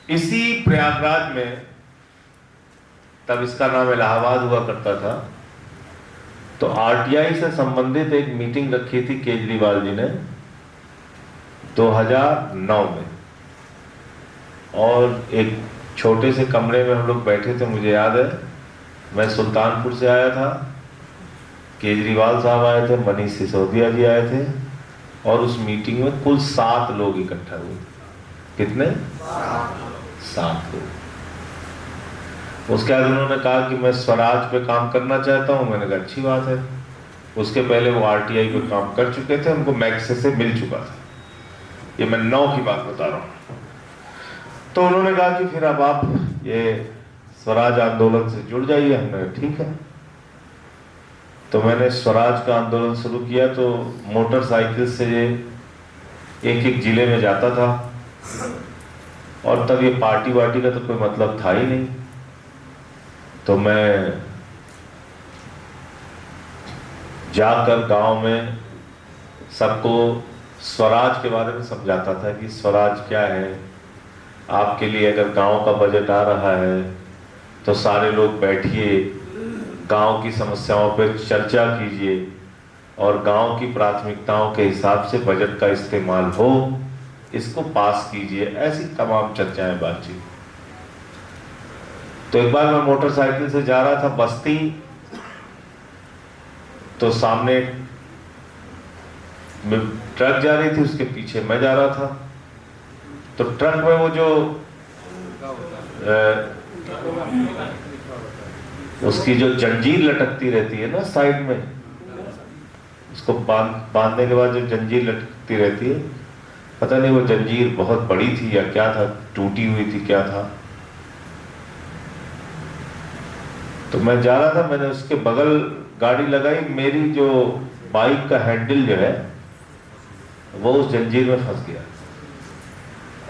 इसी प्रयागराज में, तब इसका नाम इलाहाबाद हुआ करता था, तो आरटीआई से संबंधित एक मीटिंग रखी थी केजरीवाल जी ने 2009 में। और एक छोटे से कमरे में हम लोग बैठे थे, मुझे याद है, मैं सुल्तानपुर से आया था, केजरीवाल साहब आए थे, मनीष सिसोदिया जी आए थे, और उस मीटिंग में कुल 7 लोग इकट्ठा हुए। कितने? 7 लोग। उसके बाद उन्होंने कहा कि मैं स्वराज पे काम करना चाहता हूं। मैंने कहा अच्छी बात है। उसके पहले वो आरटीआई पे काम कर चुके थे, उनको मैक्से से मिल चुका था। ये मैं 9 की बात बता रहा हूं। तो उन्होंने कहा कि फिर अब आप ये स्वराज आंदोलन से जुड़ जाइए। हमने ठीक है। तो मैंने स्वराज का आंदोलन शुरू किया। तो मोटरसाइकिल से एक एक जिले में जाता था, और तब ये पार्टी वार्टी का तो कोई मतलब था ही नहीं। तो मैं जाकर गांव में सबको स्वराज के बारे में समझाता था कि स्वराज क्या है। आपके लिए अगर गांव का बजट आ रहा है तो सारे लोग बैठिए, गांव की समस्याओं पर चर्चा कीजिए, और गांव की प्राथमिकताओं के हिसाब से बजट का इस्तेमाल हो, इसको पास कीजिए। ऐसी तमाम चर्चाएं, बातचीत। तो एक बार मैं मोटरसाइकिल से जा रहा था बस्ती, तो सामने ट्रक जा रही थी, उसके पीछे मैं जा रहा था। तो ट्रक में वो जो उसकी जो जंजीर लटकती रहती है ना साइड में, उसको बांधने के बाद जो जंजीर लटकती रहती है, पता नहीं वो जंजीर बहुत बड़ी थी या क्या था, टूटी हुई थी क्या था। तो मैं जा रहा था, मैंने उसके बगल गाड़ी लगाई, मेरी जो बाइक का हैंडल जो है वो उस जंजीर में फंस गया,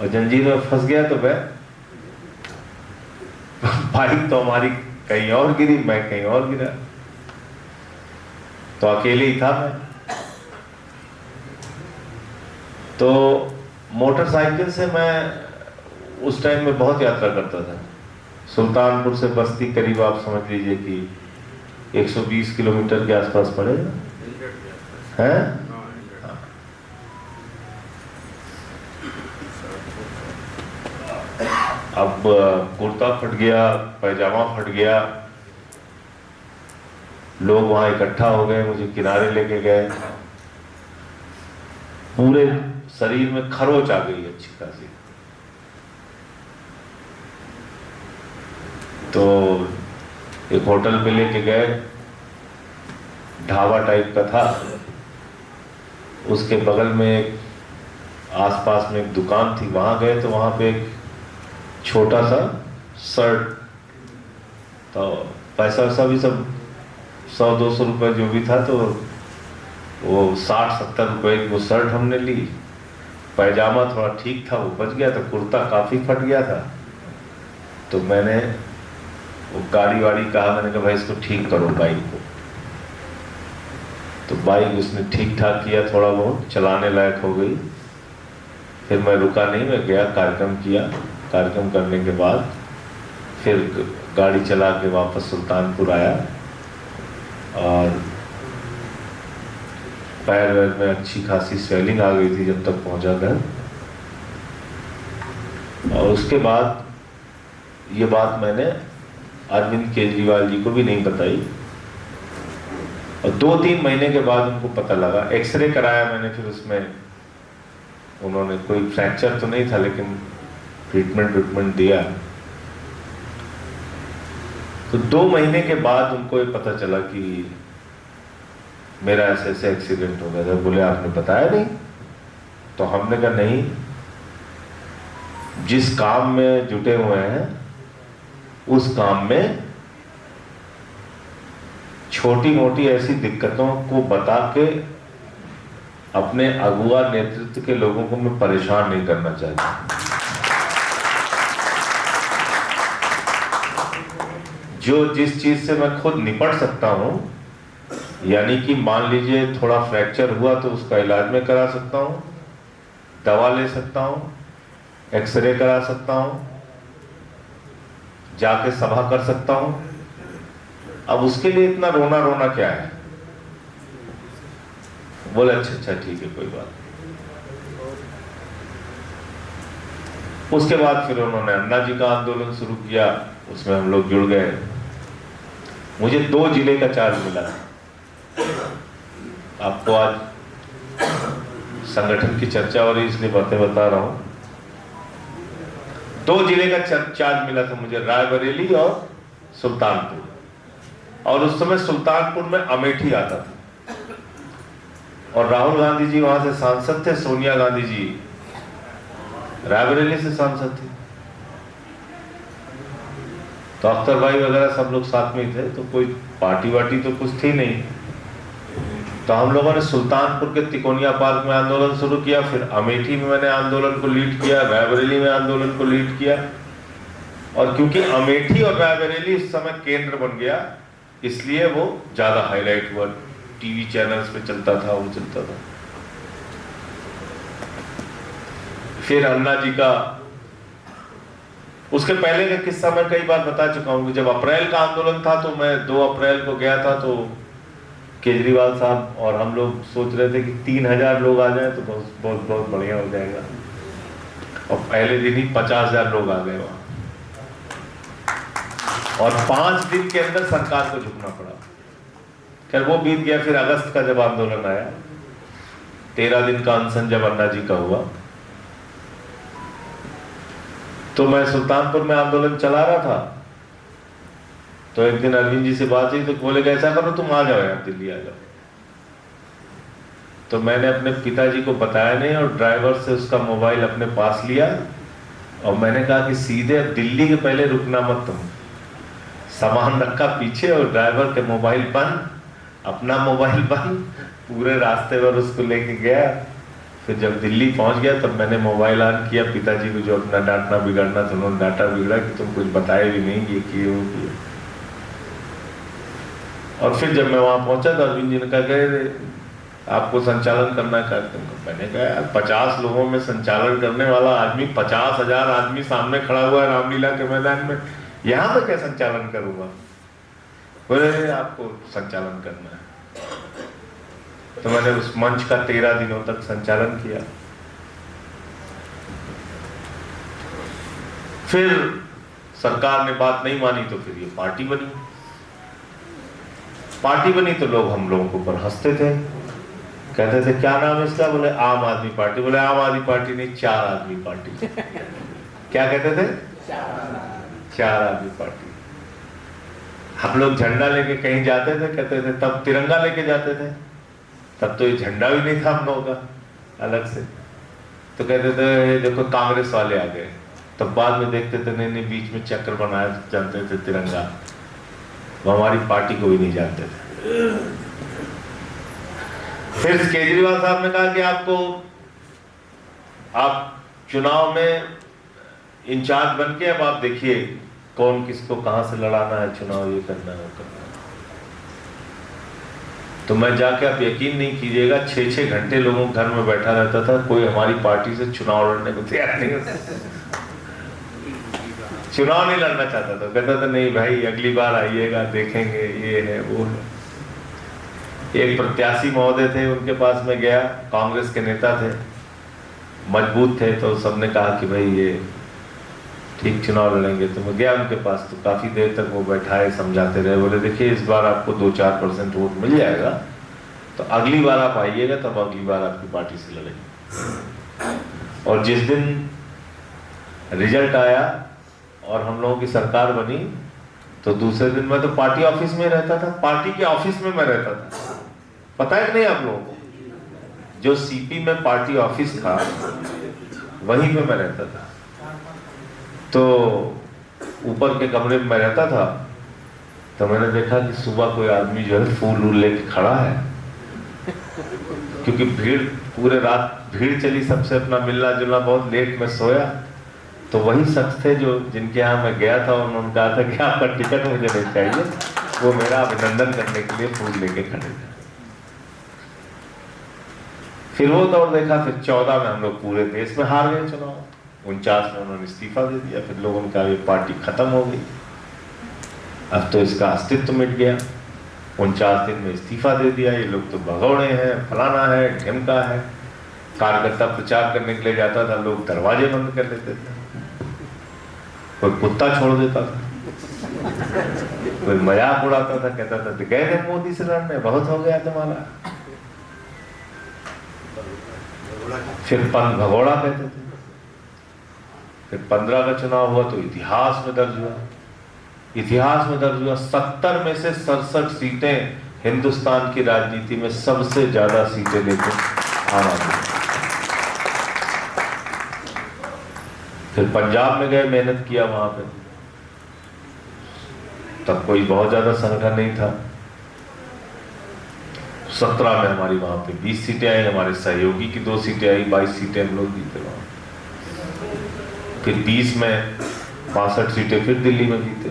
और जंजीर में फंस गया तो मैं बाइक तो हमारी कहीं और गिरी, मैं कहीं और गिरा। तो अकेले ही था मैं। तो मोटरसाइकिल से मैं उस टाइम में बहुत यात्रा करता था। सुल्तानपुर से बस्ती करीब आप समझ लीजिए कि 120 किलोमीटर के आसपास पड़ेगा, है। अब कुर्ता फट गया, पैजामा फट गया, लोग वहां इकट्ठा हो गए, मुझे किनारे लेके गए, पूरे शरीर में खरोच आ गई अच्छी खासी। तो एक होटल पे लेके गए, ढाबा टाइप का था, उसके बगल में एक आसपास में एक दुकान थी, वहां गए तो वहां पे एक छोटा सा शर्ट, तो पैसा वैसा भी सब 100-200 रुपए जो भी था, तो वो 60-70 रुपए की वो शर्ट हमने ली। पैजामा थोड़ा ठीक था, वो बच गया था, कुर्ता काफी फट गया था। तो मैंने वो गाड़ी वाड़ी कहा, मैंने कहा भाई इसको ठीक करो बाइक को। तो बाइक उसने ठीक ठाक किया, थोड़ा बहुत चलाने लायक हो गई। फिर मैं रुका नहीं, मैं गया, कार्यक्रम किया। कार्यक्रम करने के बाद फिर गाड़ी चला के वापस सुल्तानपुर आया, और पैर वैर में अच्छी खासी स्वेलिंग आ गई थी जब तक पहुंचा घर। और उसके बाद ये बात मैंने अरविंद केजरीवाल जी को भी नहीं बताई, और 2-3 महीने के बाद उनको पता लगा। एक्सरे कराया मैंने, फिर उसमें उन्होंने, कोई फ्रैक्चर तो नहीं था लेकिन ट्रीटमेंट दिया। तो 2 महीने के बाद उनको ये पता चला कि मेरा ऐसे ऐसे एक्सीडेंट हो गया था। बोले आपने बताया नहीं? तो हमने कहा नहीं, जिस काम में जुटे हुए हैं उस काम में छोटी मोटी ऐसी दिक्कतों को बता के अपने अगुआ नेतृत्व के लोगों को मैं परेशान नहीं करना चाहता। जो जिस चीज से मैं खुद निपट सकता हूं, यानी कि मान लीजिए थोड़ा फ्रैक्चर हुआ तो उसका इलाज में करा सकता हूं, दवा ले सकता हूं, एक्सरे करा सकता हूं, जाके सभा कर सकता हूं। अब उसके लिए इतना रोना रोना क्या है? बोले अच्छा ठीक है, कोई बात नहीं। उसके बाद फिर उन्होंने अन्ना जी का आंदोलन शुरू किया, उसमें हम लोग जुड़ गए। मुझे 2 जिले का चार्ज मिला। आपको आज संगठन की चर्चा हो रही इसलिए बातें बता रहा हूं। 2 जिले का चार्ज मिला था मुझे, रायबरेली और सुल्तानपुर। और उस समय सुल्तानपुर में अमेठी आता था और राहुल गांधी जी वहां से सांसद थे, सोनिया गांधी जी रायबरेली से सांसद थे, तो अख्तर भाई वगैरह सब लोग साथ में ही थे, तो कोई पार्टी वार्टी तो कुछ थी नहीं। तो हम लोगों ने सुल्तानपुर के तिकोनिया पार्क में आंदोलन शुरू किया, फिर अमेठी में मैंने आंदोलन को लीड किया, रायबरेली में आंदोलन को लीड किया। और क्योंकि अमेठी और रायबरेली इस समय केंद्र बन गया, इसलिए वो ज्यादा हाईलाइट हुआ, टीवी चैनल्स पे चलता था, वो चलता था। फिर अन्ना जी का, उसके पहले का किस्सा मैं कई बार बता चुका हूं। जब अप्रैल का आंदोलन था तो मैं 2 अप्रैल को गया था, तो केजरीवाल साहब और हम लोग सोच रहे थे कि 3000 लोग आ जाए तो बहुत बहुत बहुत बढ़िया हो जाएगा, और पहले दिन ही 50,000 लोग आ गए वहां, और 5 दिन के अंदर सरकार को झुकना पड़ा। खैर वो बीत गया। फिर अगस्त का जब आंदोलन आया, 13 दिन का अनशन जब अन्ना जी का हुआ, तो मैं सुल्तानपुर में आंदोलन चला रहा था। तो एक दिन अरविंद जी से बात हुई, तो बोले कि ऐसा करो तुम आ जाओ यार, दिल्ली आ जाओ। तो मैंने अपने पिताजी को बताया नहीं, और ड्राइवर से उसका मोबाइल अपने पास लिया, और मैंने कहा कि सीधे दिल्ली के पहले रुकना मत तुम। सामान रखा पीछे और ड्राइवर के मोबाइल बंद, अपना मोबाइल बंद, पूरे रास्ते पर उसको लेके गया। फिर जब दिल्ली पहुंच गया तब मैंने मोबाइल ऑन किया, पिताजी को जो अपना डांटना बिगाड़ना था उन्होंने डांटा बिगड़ा कि तुम कुछ बताए भी नहीं, ये किए वो किए। और फिर जब मैं वहां पहुंचा तो अरविंद जी ने कहा कि आपको संचालन करना है कार्यक्रम का। मैंने कहा यार 50 लोगों में संचालन करने वाला आदमी, 50,000 आदमी सामने खड़ा हुआ है रामलीला के मैदान में, यहाँ पे क्या संचालन करूंगा? बोले आपको संचालन करना है। तो मैंने उस मंच का 13 दिनों तक संचालन किया। फिर सरकार ने बात नहीं मानी तो फिर ये पार्टी बनी। पार्टी बनी तो लोग हम लोगों के ऊपर हंसते थे, कहते थे क्या नाम है इसका? बोले आम आदमी पार्टी। बोले आम आदमी पार्टी नहीं, 4 आदमी पार्टी। क्या कहते थे? 4 आदमी पार्टी। हम लोग झंडा लेके कहीं जाते थे, कहते थे तब तिरंगा लेके जाते थे, तब तो ये झंडा भी नहीं था हम लोगों का अलग से। तो कहते थे देखो कांग्रेस वाले आ गए, तब बाद में देखते थे नहीं बीच में चक्र बनाया जानते थे तिरंगा, वो हमारी पार्टी को भी नहीं जानते थे। फिर केजरीवाल साहब ने कहा कि आप चुनाव में इंचार्ज बन के अब आप देखिए कौन किसको कहां से लड़ाना है चुनाव, ये करना है वो करना है। तो मैं जाके, आप यकीन नहीं कीजिएगा, 6-6 घंटे लोगों के घर में बैठा रहता था, कोई हमारी पार्टी से चुनाव लड़ने को तैयार नहीं होता, चुनाव नहीं लड़ना चाहता था। कहता था नहीं भाई अगली बार आइएगा देखेंगे, ये है वो है। एक प्रत्याशी महोदय थे, उनके पास में गया, कांग्रेस के नेता थे, मजबूत थे, तो सबने कहा कि भाई ये ठीक चुनाव लड़ेंगे। तो मैं गया उनके पास, तो काफी देर तक वो बैठाए समझाते रहे। बोले देखिए इस बार आपको 2-4% वोट मिल जाएगा, तो अगली बार आप आइएगा, तब अगली बार आपकी पार्टी से लड़ेंगे। और जिस दिन रिजल्ट आया और हम लोगों की सरकार बनी, तो दूसरे दिन मैं तो पार्टी ऑफिस में रहता था, पार्टी के ऑफिस में मैं रहता था। पता है कि नहीं आप लोगों को, जो सीपी में पार्टी ऑफिस था वहीं पे मैं रहता था। तो ऊपर के कमरे में मैं रहता था, तो मैंने देखा कि सुबह कोई आदमी जो है फूल वूल लेके खड़ा है, क्योंकि भीड़, पूरे रात भीड़ चली, सबसे अपना मिलना जुलना, बहुत लेट में सोया। तो वही शख्स थे जो जिनके यहाँ मैं गया था, उन्होंने कहा था कि आपका टिकट मुझे नहीं चाहिए, वो मेरा अभिनंदन करने के लिए फूल लेके खड़े थे। फिर वो दौर देखा, फिर 14 में हम लोग पूरे देश में हार गए चुनाव, 49 में उन्होंने इस्तीफा दे दिया। फिर लोगों ने कहा ये पार्टी खत्म हो गई। अब तो इसका अस्तित्व मिट गया। 49 दिन में इस्तीफा दे दिया। ये लोग तो भगौड़े हैं, फलाना है, ढिमका है। कार्यकर्ता प्रचार करने के लिए जाता था, लोग दरवाजे बंद कर लेते थे, कोई कुत्ता छोड़ देता था, कोई मजाक उड़ाता था, कहता था गए थे मोदी से लड़ने, बहुत हो गया तुम्हारा। फिर पंथ भगोड़ा कहते थे। फिर 15 का चुनाव हुआ तो इतिहास में दर्ज हुआ, 70 में से 67 सीटें हिंदुस्तान की राजनीति में सबसे ज्यादा सीटें लेके आम आदमी। फिर पंजाब में गए, मेहनत किया वहां पे, तब कोई बहुत ज्यादा संगठन नहीं था। 17 में हमारी वहां पे 20 सीटें आई, हमारे सहयोगी की 2 सीटें आई, 22 सीटें हम लोग जीते वहां। फिर 20 में 65 सीटें फिर दिल्ली में जीते।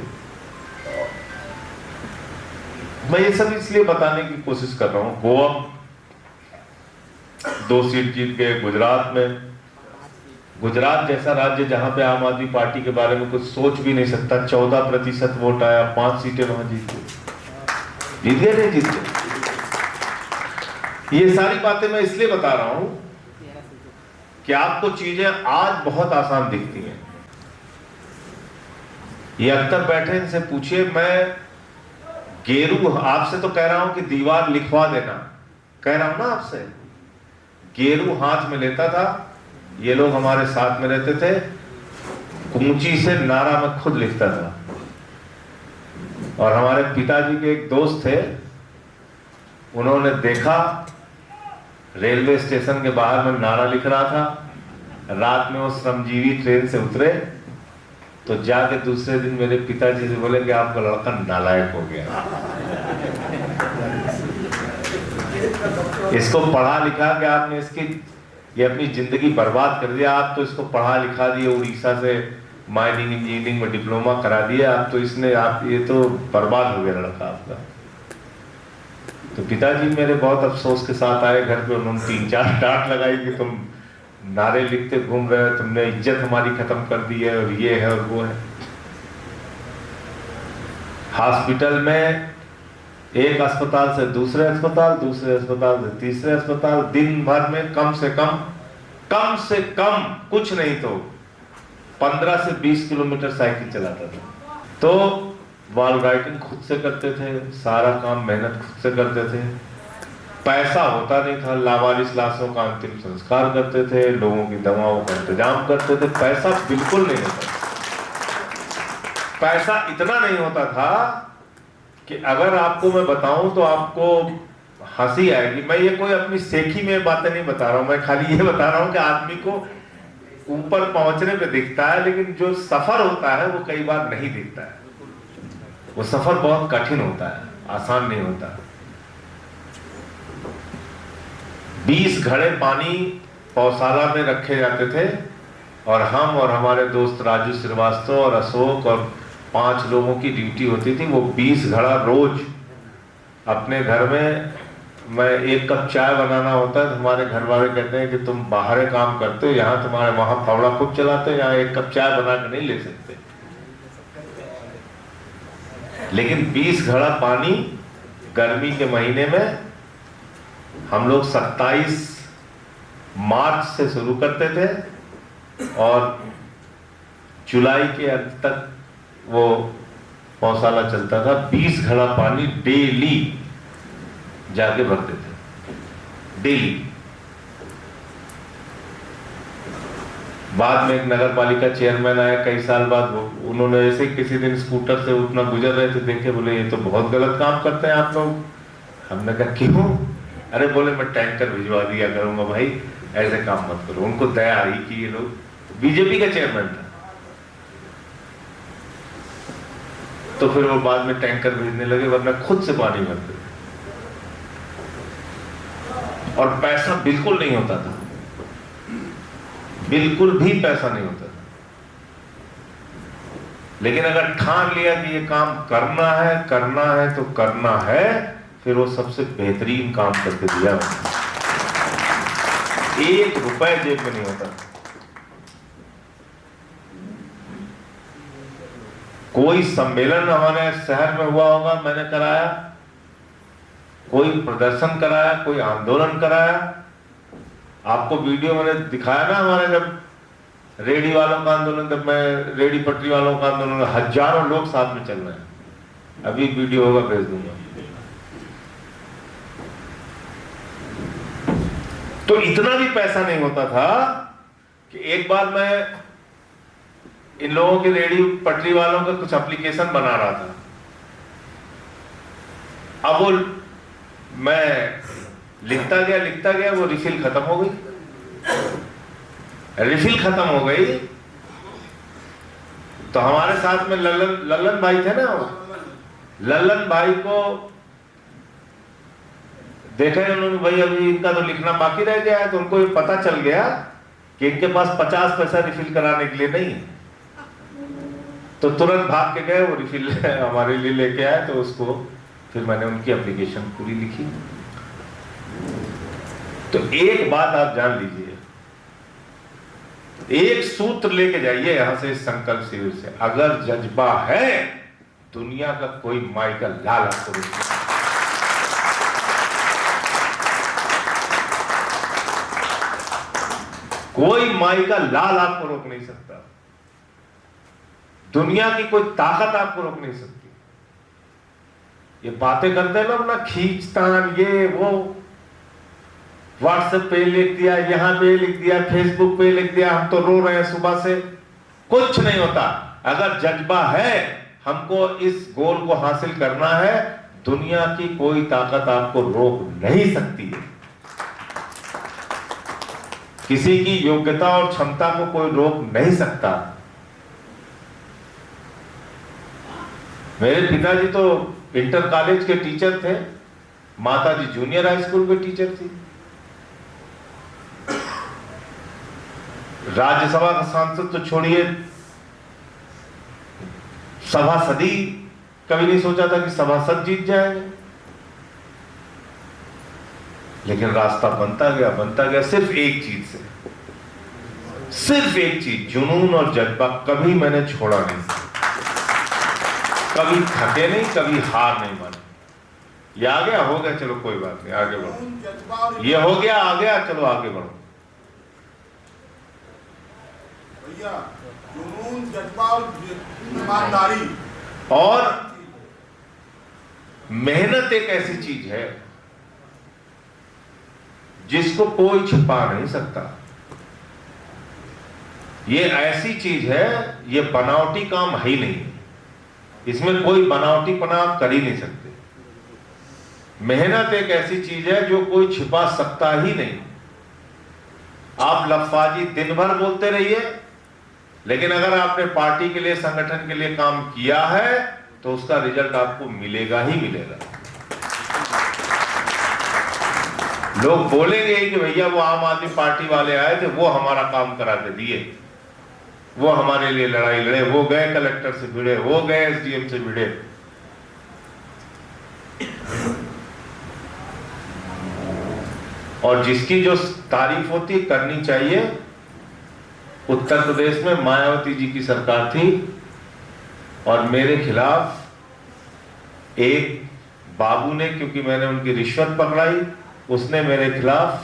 मैं ये सब इसलिए बताने की कोशिश कर रहा हूं। गोवा 2 सीट जीत गए। गुजरात जैसा राज्य जहां पे आम आदमी पार्टी के बारे में कुछ सोच भी नहीं सकता, 14% वोट आया, 5 सीटें वहां जीत गए, नहीं जीत गए। ये सारी बातें मैं इसलिए बता रहा हूं कि आपको चीजें आज बहुत आसान दिखती हैं। ये अख्तर बैठे, इनसे पूछिए, मैं गेरू आपसे तो कह रहा हूं कि दीवार लिखवा देना, कह रहा हूं ना आपसे, गेरू हाथ में लेता था। ये लोग हमारे साथ में रहते थे, कूंची से नारा में खुद लिखता था। और हमारे पिताजी के एक दोस्त थे, उन्होंने देखा रेलवे स्टेशन के बाहर में नारा लिख रहा था। रात में वो श्रमजीवी ट्रेन से उतरे तो जाके दूसरे दिन मेरे पिताजी से बोले कि आपका लड़का नालायक हो गया, इसको पढ़ा लिखा कि आपने ये अपनी जिंदगी बर्बाद कर दिया। आप तो इसको पढ़ा लिखा दिए, उड़ीसा से माइनिंग इंजीनियरिंग में डिप्लोमा करा दिया, आप तो ये तो बर्बाद हो गया लड़का आपका। तो पिताजी मेरे बहुत अफसोस के साथ आए घर पे। उन्होंने 3-4 डांट लगाई कि तुम नारे लिखते घूम रहे हो, तुमने इज्जत हमारी खत्म कर दी है, और ये है और वो है। हॉस्पिटल में एक अस्पताल से दूसरे अस्पताल, दूसरे अस्पताल से तीसरे अस्पताल, दिन भर में कम से कम कुछ नहीं तो 15 से 20 किलोमीटर साइकिल चलाता था। तो वॉल राइटिंग खुद से करते थे, सारा काम मेहनत खुद से करते थे। पैसा होता नहीं था, लावारिस लाशों का अंतिम संस्कार करते थे, लोगों की दवाओं का इंतजाम करते थे। पैसा बिल्कुल नहीं होता, पैसा इतना नहीं होता था कि अगर आपको मैं बताऊं तो आपको हंसी आएगी। मैं ये कोई अपनी सेखी में बातें नहीं बता रहा हूं, मैं खाली ये बता रहा हूं कि आदमी को ऊपर पहुंचने पे दिखता है, लेकिन जो सफर होता है वो कई बार नहीं दिखता है। वो सफर बहुत कठिन होता है, आसान नहीं होता। 20 घड़े पानी पौशाला में रखे जाते थे, और हम और हमारे दोस्त राजू श्रीवास्तव और अशोक और 5 लोगों की ड्यूटी होती थी। वो 20 घड़ा रोज अपने घर में, मैं 1 कप चाय बनाना होता है तो हमारे घर वाले कहते हैं कि तुम बाहर काम करते हो, यहाँ तुम्हारे वहां फावड़ा खूब चलाते हो, यहाँ 1 कप चाय बना के नहीं ले सकते। लेकिन 20 घड़ा पानी गर्मी के महीने में हम लोग 27 मार्च से शुरू करते थे और जुलाई के अंत तक वो पौशाला चलता था। 20 घड़ा पानी डेली जाके भरते थे, डेली। बाद में एक नगर पालिका चेयरमैन आया कई साल बाद, उन्होंने ऐसे ही किसी दिन स्कूटर से उतना गुजर रहे थे, देखे, बोले ये तो बहुत गलत काम करते हैं आप लोग। हमने कहा क्यों? अरे बोले मैं टैंकर भिजवा दिया करूंगा भाई, ऐसे काम मत करो। उनको दया आई कि ये लोग, बीजेपी का चेयरमैन था, तो फिर वो बाद में टैंकर भेजने लगे, वरना खुद से पानी भरते थे। और पैसा बिल्कुल नहीं होता था, बिल्कुल भी पैसा नहीं होता था। लेकिन अगर ठान लिया कि ये काम करना है तो करना है, फिर वो सबसे बेहतरीन काम करके दिया। 1 रुपए जेब में नहीं होता। कोई सम्मेलन हमारे शहर में हुआ होगा, मैंने कराया, कोई प्रदर्शन कराया, कोई आंदोलन कराया। आपको वीडियो मैंने दिखाया ना, हमारे जब रेडी वालों का आंदोलन, जब मैं रेडी पटरी वालों का आंदोलन, हजारों लोग साथ में चल रहे हैं। अभी वीडियो होगा, भेज दूंगा। तो इतना भी पैसा नहीं होता था कि एक बार मैं इन लोगों के रेडी पटरी वालों का कुछ एप्लीकेशन बना रहा था। अब वो मैं लिखता गया, वो रिफिल खत्म हो गई। रिफिल खत्म हो गई तो हमारे साथ में लल्लन भाई थे ना, लल्लन भाई को देखा उन्होंने, भाई अभी इनका तो लिखना बाकी रह गया है। तो उनको ये पता चल गया कि इनके पास 50 पैसा रिफिल कराने के लिए नहीं है। तो तुरंत भाग के गए, वो रिफिल हमारे लिए लेके आए। तो उसको फिर मैंने उनकी एप्लीकेशन पूरी लिखी। तो एक बात आप जान लीजिए, एक सूत्र लेके जाइए यहां से, इस संकल्प शिविर से, अगर जज्बा है, दुनिया का कोई माई का लाल आपको रोक नहीं। कोई माई का लाल आपको रोक नहीं सकता। दुनिया की कोई ताकत आपको रोक नहीं सकती। ये बातें करते हैं ना अपना खींचतान, ये वो, व्हाट्सएप पे लिख दिया, यहां पे लिख दिया, फेसबुक पे लिख दिया, हम तो रो रहे हैं सुबह से। कुछ नहीं होता। अगर जज्बा है, हमको इस गोल को हासिल करना है, दुनिया की कोई ताकत आपको रोक नहीं सकती है। किसी की योग्यता और क्षमता को कोई रोक नहीं सकता। मेरे पिताजी तो इंटर कॉलेज के टीचर थे, माताजी जूनियर हाई स्कूल के टीचर थी, राज्यसभा का सांसद तो छोड़िए, सभासदी कभी नहीं सोचा था कि सभासद जीत जाएंगे। लेकिन रास्ता बनता गया सिर्फ एक चीज से, सिर्फ एक चीज, जुनून और जज्बा कभी मैंने छोड़ा नहीं, कभी थके नहीं, कभी हार नहीं मानी। ये आ गया, हो गया, चलो कोई बात नहीं, आगे बढ़ो। ये हो गया, आ गया, चलो आगे बढ़ो। भैया, जुनून, जज्बा और ईमानदारी और मेहनत एक ऐसी चीज है जिसको कोई छिपा नहीं सकता। ये ऐसी चीज है, ये बनावटी काम है ही नहीं, इसमें कोई बनावटीपना आप कर ही नहीं सकते। मेहनत एक ऐसी चीज है जो कोई छिपा सकता ही नहीं। आप लफ्फाजी दिन भर बोलते रहिए, लेकिन अगर आपने पार्टी के लिए, संगठन के लिए काम किया है तो उसका रिजल्ट आपको मिलेगा ही मिलेगा। लोग बोलेंगे कि भैया वो आम आदमी पार्टी वाले आए थे, वो हमारा काम करा के दिए, वो हमारे लिए लड़ाई लड़े, वो गए कलेक्टर से भिड़े, वो गए एसडीएम से भिड़े। और जिसकी जो तारीफ होती करनी चाहिए, उत्तर प्रदेश में मायावती जी की सरकार थी और मेरे खिलाफ एक बाबू ने, क्योंकि मैंने उनकी रिश्वत पकड़ाई, उसने मेरे खिलाफ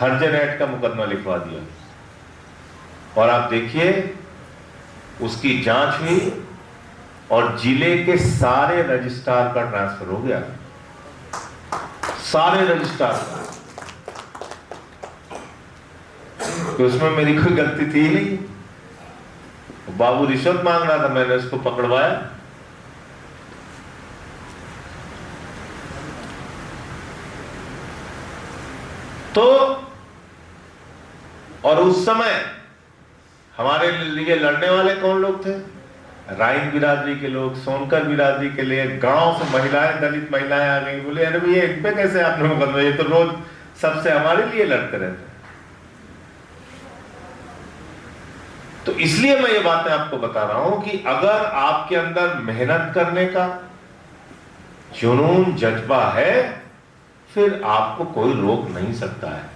हर्जन एक्ट का मुकदमा लिखवा दिया। और आप देखिए, उसकी जांच हुई और जिले के सारे रजिस्ट्रार का ट्रांसफर हो गया, सारे रजिस्ट्रार। तो उसमें मेरी कोई गलती थी ही नहीं। बाबू रिश्वत मांग रहा था, मैंने उसको पकड़वाया। तो और उस समय हमारे लिए लड़ने वाले कौन लोग थे? राइन बिरादरी के लोग, सोनकर बिरादरी के लिए, गांव से महिलाएं, दलित महिलाएं आ गई। बोले अरे भैया इन पे कैसे आपने मुकदमा, ये तो रोज सबसे हमारे लिए लड़ते रहते। तो इसलिए मैं ये बातें आपको बता रहा हूं कि अगर आपके अंदर मेहनत करने का जुनून, जज्बा है, फिर आपको कोई रोक नहीं सकता है।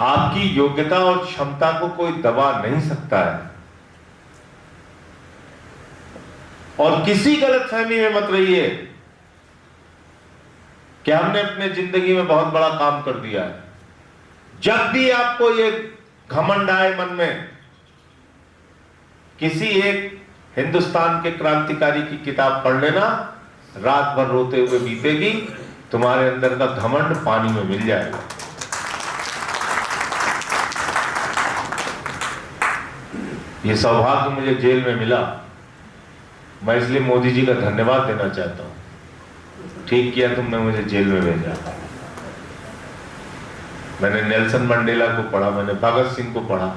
आपकी योग्यता और क्षमता को कोई दबा नहीं सकता है। और किसी गलतफहमी में मत रहिए कि हमने अपने जिंदगी में बहुत बड़ा काम कर दिया है। जब भी आपको ये घमंड आए मन में, किसी एक हिंदुस्तान के क्रांतिकारी की किताब पढ़ लेना, रात भर रोते हुए बीतेगी, तुम्हारे अंदर का घमंड पानी में मिल जाएगा। ये सौभाग्य मुझे जेल में मिला, मैं इसलिए मोदी जी का धन्यवाद देना चाहता हूं। ठीक किया तुमने मुझे जेल में भेजा। मैंने नेल्सन मंडेला को पढ़ा, मैंने भगत सिंह को पढ़ा,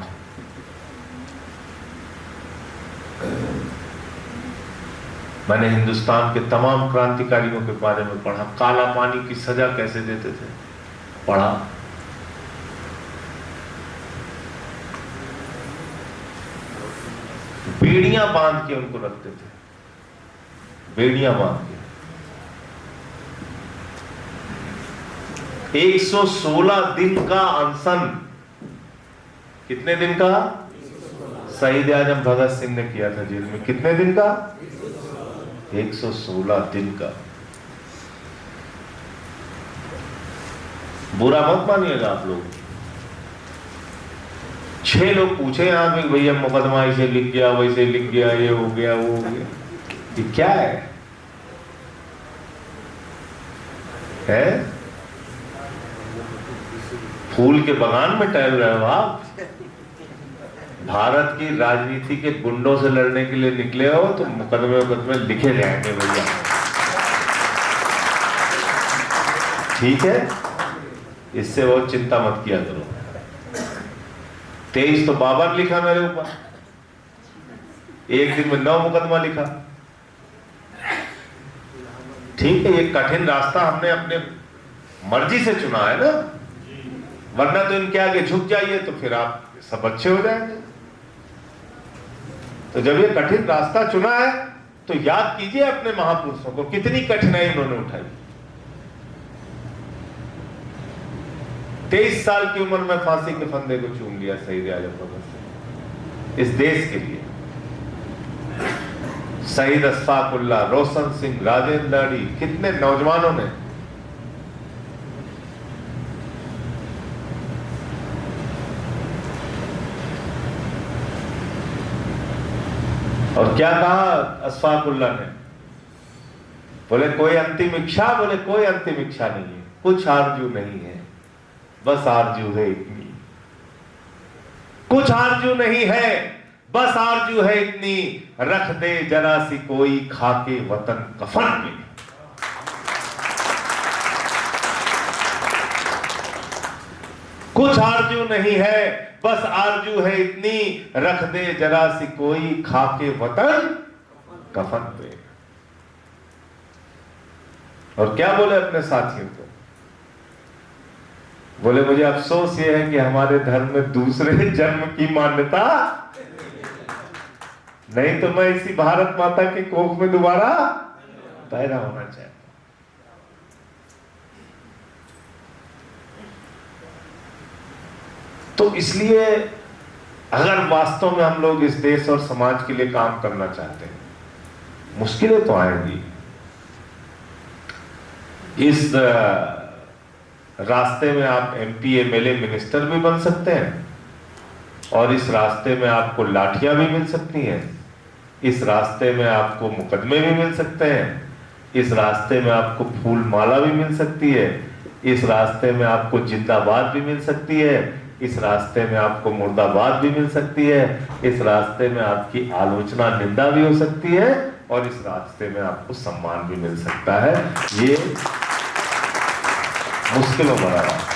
मैंने हिंदुस्तान के तमाम क्रांतिकारियों के बारे में पढ़ा, काला पानी की सजा कैसे देते थे पढ़ा। बेड़ियां बांध के उनको रखते थे, बेड़ियां बांध के। 116 दिन का अनशन, कितने दिन का? शहीद आजम भगत सिंह ने किया था जेल में, कितने दिन का? 116 दिन का। बुरा मत मानिएगा आप लोग। 6 लोग पूछे यहां पे, भैया मुकदमा ऐसे लिख गया, वैसे लिख गया, ये हो गया, वो हो गया, ये क्या है? फूल के बगान में टहल रहे हो आप? भारत की राजनीति के गुंडों से लड़ने के लिए निकले हो तो मुकदमे लिखे जाएंगे भैया, ठीक है? इससे बहुत चिंता मत किया करो। 23 तो बाबर लिखा मेरे ऊपर, एक दिन में 9 मुकदमा लिखा। ठीक है, ये कठिन रास्ता हमने अपने मर्जी से चुना है ना, वरना तो इनके आगे झुक जाइए तो फिर आप सब अच्छे हो जाएंगे। तो जब ये कठिन रास्ता चुना है तो याद कीजिए अपने महापुरुषों को, कितनी कठिनाई उन्होंने उठाई। 23 साल की उम्र में फांसी के फंदे को चूम लिया शहीद आजम भगत सिंह इस देश के लिए। शहीद अशफाक उल्लाह, रोशन सिंह, राजेंद्र लाड़ी, कितने नौजवानों ने। और क्या कहा अशफाक उल्लाह ने? बोले कोई अंतिम इच्छा? बोले कोई अंतिम इच्छा नहीं है, कुछ आरजू नहीं है, बस आरजू है इतनी। कुछ आरजू नहीं है, बस आरजू है इतनी, रख दे जरा सी कोई खाके वतन कफन में। कुछ आरजू नहीं है, बस आरजू है इतनी, रख दे जरा सी कोई खाके वतन कफन पे। और क्या बोले अपने साथियों को? बोले मुझे अफसोस ये है कि हमारे धर्म में दूसरे जन्म की मान्यता नहीं, तो मैं इसी भारत माता के कोख में दोबारा पैदा होना चाहता। तो इसलिए अगर वास्तव में हम लोग इस देश और समाज के लिए काम करना चाहते हैं, मुश्किलें तो आएंगी। इस रास्ते में आप MP, MLA, मिनिस्टर भी बन सकते हैं, और इस रास्ते में आपको लाठियां भी मिल सकती हैं, इस रास्ते में आपको मुकदमे भी मिल सकते हैं, इस रास्ते में आपको फूल माला भी मिल सकती है, इस रास्ते में आपको जिंदाबाद भी मिल सकती है, इस रास्ते में आपको मुर्दाबाद भी मिल सकती है, इस रास्ते में आपकी आलोचना निंदा भी हो सकती है, और इस रास्ते में आपको सम्मान भी मिल सकता है। ये मुश्किलों भरा रास्ता।